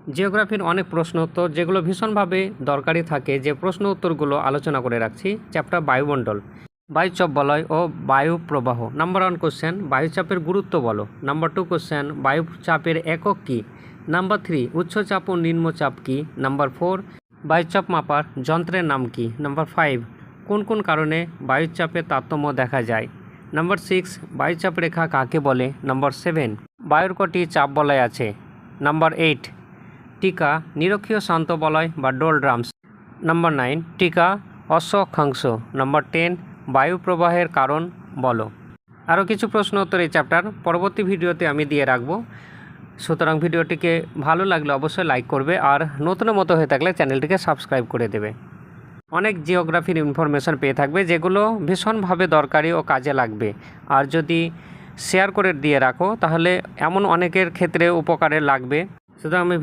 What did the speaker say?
জিওগ্রাফির অনেক প্রশ্ন উত্তর যেগুলো ভীষণভাবে দরকারি থাকে, যে প্রশ্ন উত্তরগুলো আলোচনা করে রাখছি। চ্যাপ্টার বায়ুমণ্ডল, বায়ুচাপ বলয় ও বায়ু প্রবাহ। নাম্বার 1 কোশ্চেন, বায়ুচাপের গুরুত্ব বলো। নাম্বার 2 কোশ্চেন, বায়ুচাপের একক কী। নাম্বার 3, উচ্চচাপ ও নিম্নচাপ কী। নাম্বার 4, বায়ুচাপ মাপার যন্ত্রের নাম কী। নাম্বার 5, কোন কোন কারণে বায়ুচাপের তারতম্য দেখা যায়। নাম্বার 6, বায়ুচাপ রেখা কাকে বলে। নাম্বার 7, বায়ুর কটি চাপ বলয় আছে। নাম্বার 8, টিকা নিরক্ষীয় শান্ত বলয় বা ডোলড্রামস। নাম্বার 9, টিকা অশ্বক্ষাংশ। নাম্বার 10, বায়ু প্রবাহের কারণ বলো। আরও কিছু প্রশ্ন উত্তর এই চ্যাপ্টার পরবর্তী ভিডিওতে আমি দিয়ে রাখবো, সুতরাং ভিডিওটিকে ভালো লাগলে অবশ্যই লাইক করবে, আর নতুন মতো হয়ে থাকলে চ্যানেলটিকে সাবস্ক্রাইব করে দেবে। অনেক জিওগ্রাফির ইনফরমেশন পেয়ে থাকবে যেগুলো ভীষণভাবে দরকারি ও কাজে লাগবে, আর যদি শেয়ার করে দিয়ে রাখো তাহলে এমন অনেকের ক্ষেত্রে উপকারে লাগবে। সুতরাং আমি